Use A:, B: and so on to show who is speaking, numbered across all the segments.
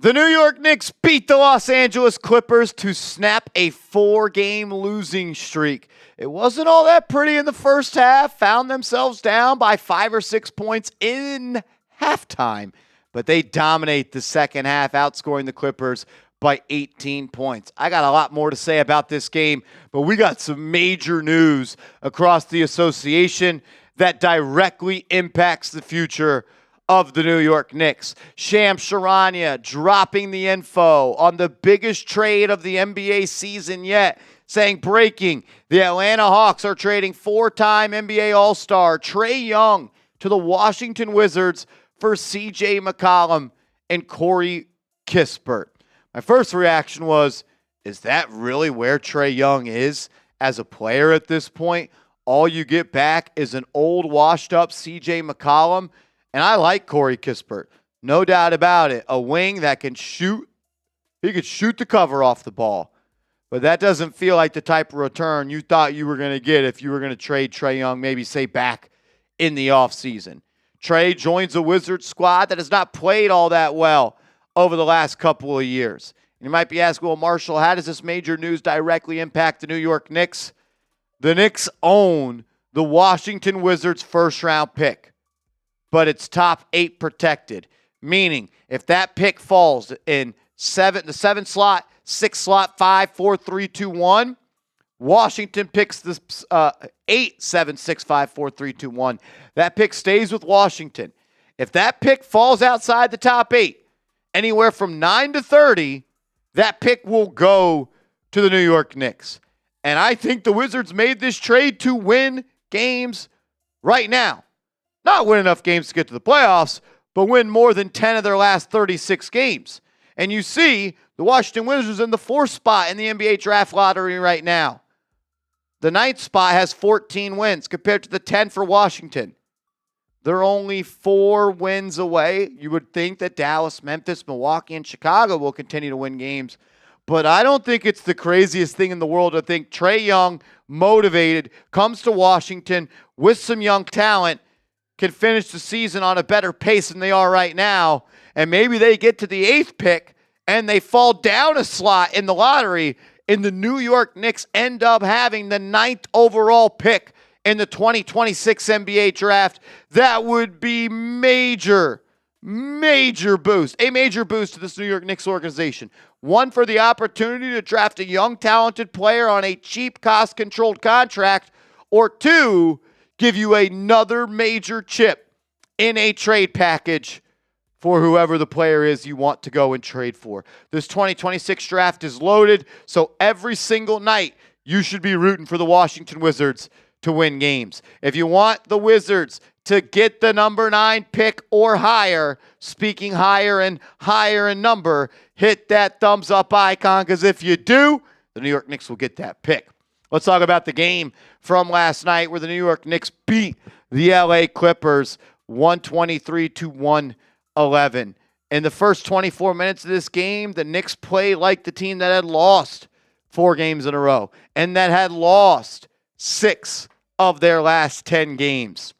A: The New York Knicks beat the Los Angeles Clippers to snap a 4-game losing streak. It wasn't all that pretty in the first half, found themselves down by 5 or 6 points in halftime, but they dominate the second half, outscoring the Clippers by 18 points. I got a lot more to say about this game, but we got some major news across the association that directly impacts the future of the New York Knicks. Shams Charania dropping the info on the biggest trade of the NBA season yet, saying breaking, the Atlanta Hawks are trading 4-time NBA All-Star Trae Young to the Washington Wizards for CJ McCollum and Corey Kispert. My first reaction was, is that really where Trae Young is as a player at this point? All you get back is an old washed-up CJ McCollum. And I like Corey Kispert, no doubt about it. A wing that can shoot. He could shoot the cover off the ball. But that doesn't feel like the type of return you thought you were going to get if you were going to trade Trae Young, maybe say back in the offseason. Trae joins a Wizards squad that has not played all that well over the last couple of years. And you might be asking, well, Marshall, how does this major news directly impact the New York Knicks? The Knicks own the Washington Wizards first-round pick, but it's top 8 protected, meaning if that pick falls in the 7 slot, 6 slot, 5, 4, 3, 2, 1, Washington picks the 8, 7, 6, 5, 4, 3, 2, 1. That pick stays with Washington. If that pick falls outside the top 8, anywhere from 9 to 30, that pick will go to the New York Knicks. And I think the Wizards made this trade to win games right now. Not win enough games to get to the playoffs, but win more than 10 of their last 36 games. And you see the Washington Wizards in the 4th spot in the NBA draft lottery right now. The 9th spot has 14 wins compared to the 10 for Washington. They're only 4 wins away. You would think that Dallas, Memphis, Milwaukee, and Chicago will continue to win games. But I don't think it's the craziest thing in the world to think Trae Young, motivated, comes to Washington with some young talent, can finish the season on a better pace than they are right now, and maybe they get to the 8th pick and they fall down a slot in the lottery, and the New York Knicks end up having the 9th overall pick in the 2026 NBA draft. That would be major boost. A major boost to this New York Knicks organization. One, for the opportunity to draft a young, talented player on a cheap, cost-controlled contract, or 2, give you another major chip in a trade package for whoever the player is you want to go and trade for. This 2026 draft is loaded, so every single night you should be rooting for the Washington Wizards to win games. If you want the Wizards to get the number 9 pick or higher, speaking higher and higher in number, hit that thumbs up icon, because if you do, the New York Knicks will get that pick. Let's talk about the game from last night where the New York Knicks beat the LA Clippers 123 to 111. In the first 24 minutes of this game, the Knicks played like the team that had lost 4 games in a row and that had lost 6 of their last 10 games.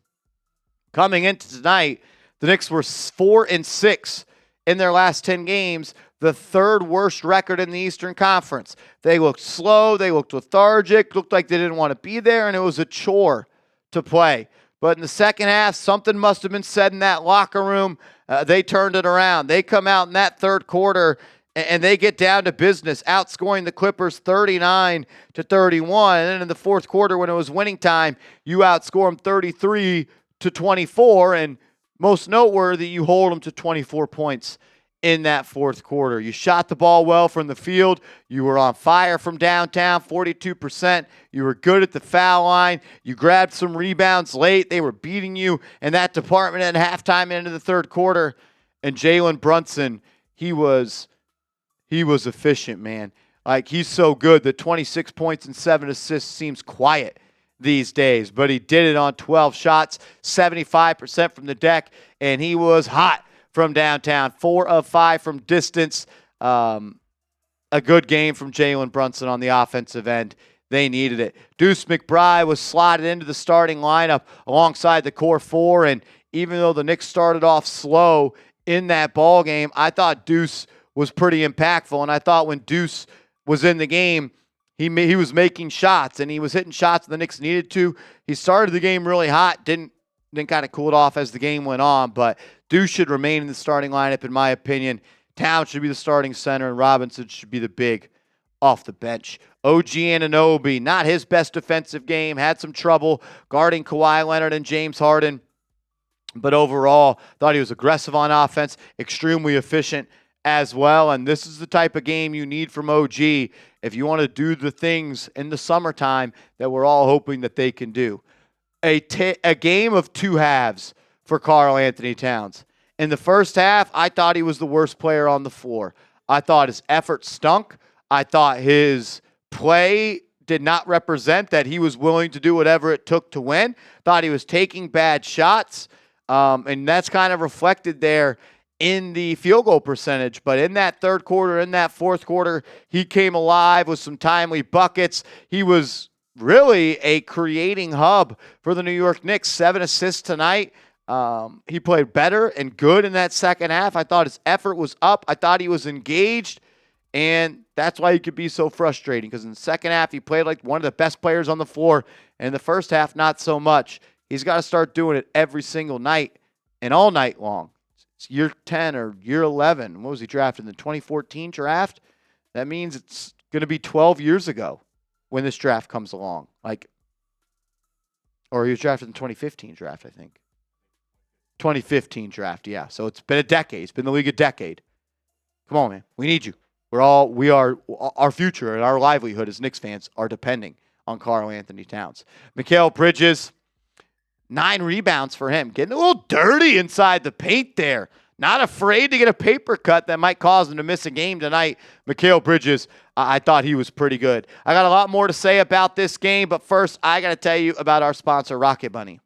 A: Coming into tonight, the Knicks were 4-6 in their last 10 games, the 3rd worst record in the Eastern Conference. They looked slow, they looked lethargic, looked like they didn't want to be there, and it was a chore to play. But in the second half, something must have been said in that locker room. They turned it around. They come out in that 3rd quarter, and they get down to business, outscoring the Clippers 39 to 31. And then in the 4th quarter, when it was winning time, you outscore them 33 to 24, and most noteworthy, you hold them to 24 points in that 4th quarter. You shot the ball well from the field. You were on fire from downtown, 42%. You were good at the foul line. You grabbed some rebounds late. They were beating you in that department at halftime into the 3rd quarter. And Jalen Brunson, he was efficient, man. Like, he's so good that 26 points and 7 assists seems quiet these days. But he did it on 12 shots, 75% from the deck, and he was hot from downtown, 4 of 5 from distance. A good game from Jalen Brunson on the offensive end. They needed it. Deuce McBride was slotted into the starting lineup alongside the core 4, and even though the Knicks started off slow in that ball game, I thought Deuce was pretty impactful. And I thought when Deuce was in the game, he was making shots, and he was hitting shots the Knicks needed to. He started the game really hot, didn't kind of cool it off as the game went on, but Deuce should remain in the starting lineup, in my opinion. Towns should be the starting center, and Robinson should be the big off the bench. OG Anunoby, not his best defensive game, had some trouble guarding Kawhi Leonard and James Harden, but overall, thought he was aggressive on offense, extremely efficient as well, and this is the type of game you need from OG if you want to do the things in the summertime that we're all hoping that they can do. A game of two halves for Karl Anthony Towns. In the first half, I thought he was the worst player on the floor. I thought his effort stunk. I thought his play did not represent that he was willing to do whatever it took to win. Thought he was taking bad shots, and that's kind of reflected there in the field goal percentage. But in that third quarter, in that fourth quarter, he came alive with some timely buckets. He was really a creating hub for the New York Knicks. 7 assists tonight. He played better and good in that second half. I thought his effort was up. I thought he was engaged, and that's why he could be so frustrating, because in the second half, he played like one of the best players on the floor, and in the first half, not so much. He's got to start doing it every single night and all night long. It's year 10 or year 11. What was he drafted in the 2014 draft? That means it's going to be 12 years ago when this draft comes along. Or he was drafted in the 2015 draft, I think. 2015 draft, yeah. So it's been a decade. It's been the league a decade. Come on, man. We need you. Our future and our livelihood as Knicks fans are depending on Karl Anthony Towns. Mikal Bridges, 9 rebounds for him. Getting a little dirty inside the paint there. Not afraid to get a paper cut that might cause him to miss a game tonight. Mikal Bridges, I thought he was pretty good. I got a lot more to say about this game, but first, I got to tell you about our sponsor, Rocket Money.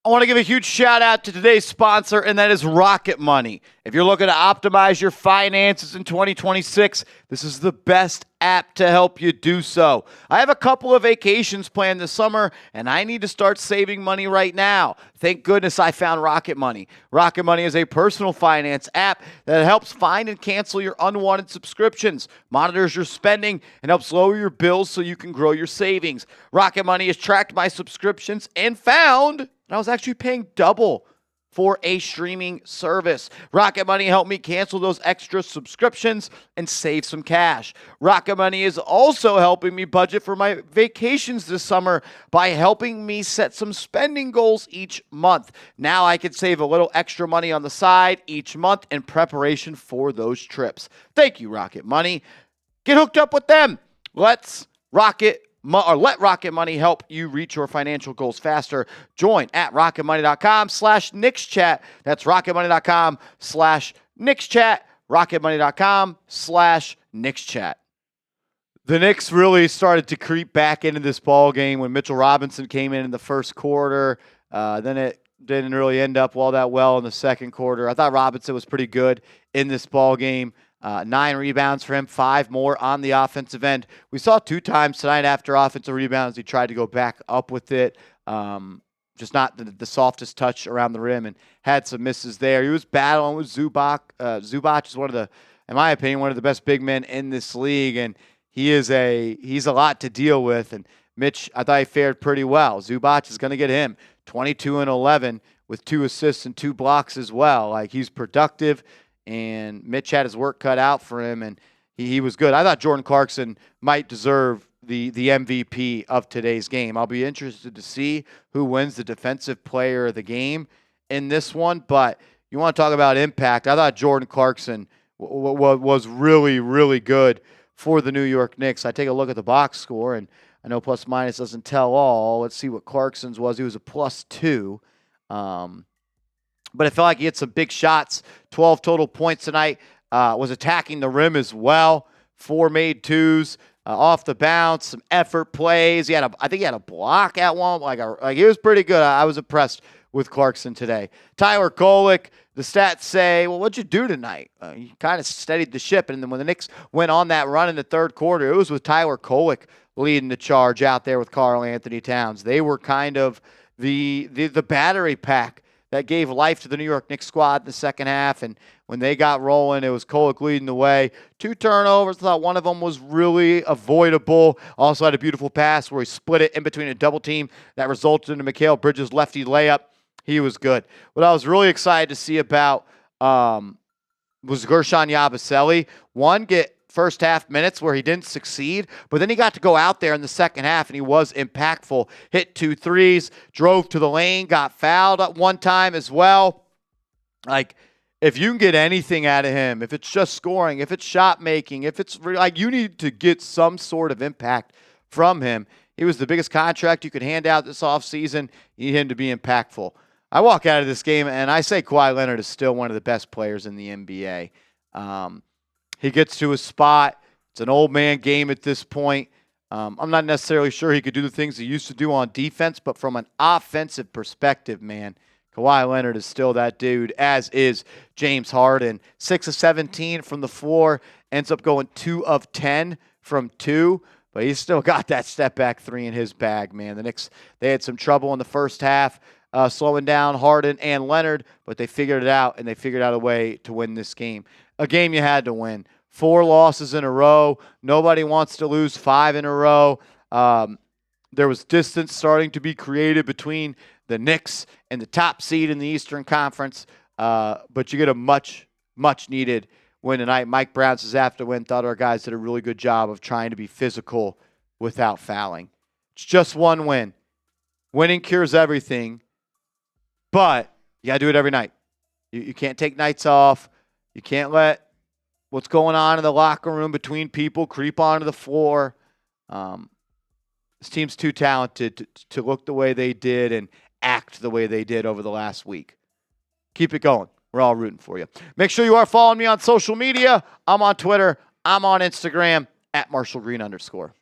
A: I want to give a huge shout out to today's sponsor, and that is Rocket Money. If you're looking to optimize your finances in 2026, this is the best app to help you do so. I have a couple of vacations planned this summer, and I need to start saving money right now. Thank goodness I found Rocket Money. Rocket Money is a personal finance app that helps find and cancel your unwanted subscriptions, monitors your spending, and helps lower your bills so you can grow your savings. Rocket Money has tracked my subscriptions and found I was actually paying double for a streaming service. Rocket Money helped me cancel those extra subscriptions and save some cash. Rocket Money is also helping me budget for my vacations this summer by helping me set some spending goals each month. Now I can save a little extra money on the side each month in preparation for those trips. Thank you, Rocket Money. Get hooked up with them. Let Rocket Money help you reach your financial goals faster. Join at rocketmoney.com/KnicksChat. That's rocketmoney.com/KnicksChat. rocketmoney.com/KnicksChat. The Knicks really started to creep back into this ball game when Mitchell Robinson came in the first quarter. Then it didn't really end up all that well in the second quarter. I thought Robinson was pretty good in this ball game. 9 rebounds for him, 5 more on the offensive end. We saw 2 times tonight after offensive rebounds, he tried to go back up with it. Just not the softest touch around the rim, and had some misses there. He was battling with Zubac. Zubac is in my opinion, one of the best big men in this league, and he's a lot to deal with. And Mitch, I thought he fared pretty well. Zubac is going to get him 22 and 11 with 2 assists and 2 blocks as well. He's productive. And Mitch had his work cut out for him, and he was good. I thought Jordan Clarkson might deserve the MVP of today's game. I'll be interested to see who wins the defensive player of the game in this one. But you want to talk about impact. I thought Jordan Clarkson was really, really good for the New York Knicks. I take a look at the box score, and I know plus minus doesn't tell all. Let's see what Clarkson's was. He was a +2. But I felt like he hit some big shots. 12 total points tonight. Was attacking the rim as well. 4 made twos off the bounce. Some effort plays. I think he had a block at one. He was pretty good. I was impressed with Clarkson today. Tyler Kolek. The stats say, well, what'd you do tonight? He kind of steadied the ship. And then when the Knicks went on that run in the third quarter, it was with Tyler Kolek leading the charge out there with Karl Anthony Towns. They were kind of the battery pack that gave life to the New York Knicks squad in the second half. And when they got rolling. It was Kolek leading the way. 2 turnovers. I thought one of them was really avoidable. Also had a beautiful pass where he split it in between a double team that resulted in a Mikal Bridges lefty layup. He was good. What I was really excited to see about was Guerschon Yabusele. One, get first half minutes where he didn't succeed, but then he got to go out there in the second half and he was impactful. Hit 2 threes, drove to the lane, got fouled at one time as well. Like, if you can get anything out of him, if it's just scoring, if it's shot making, if it's like, you need to get some sort of impact from him. He was the biggest contract you could hand out this offseason. You need him to be impactful. I walk out of this game and I say Kawhi Leonard is still one of the best players in the NBA. He gets to his spot. It's an old man game at this point. I'm not necessarily sure he could do the things he used to do on defense, but from an offensive perspective, man, Kawhi Leonard is still that dude, as is James Harden. 6 of 17 from the floor, ends up going 2 of 10 from 2, but he's still got that step back 3 in his bag, man. The Knicks, they had some trouble in the first half, slowing down Harden and Leonard, but they figured it out, and they figured out a way to win this game. A game you had to win. 4 losses in a row. Nobody wants to lose 5 in a row. There was distance starting to be created between the Knicks and the top seed in the Eastern Conference, but you get a much, much needed win tonight. Mike Brown says after the win, thought our guys did a really good job of trying to be physical without fouling. It's just one win. Winning cures everything, but you got to do it every night. You can't take nights off. You can't let what's going on in the locker room between people creep onto the floor. This team's too talented to look the way they did and act the way they did over the last week. Keep it going. We're all rooting for you. Make sure you are following me on social media. I'm on Twitter. I'm on Instagram @MarshallGreen_.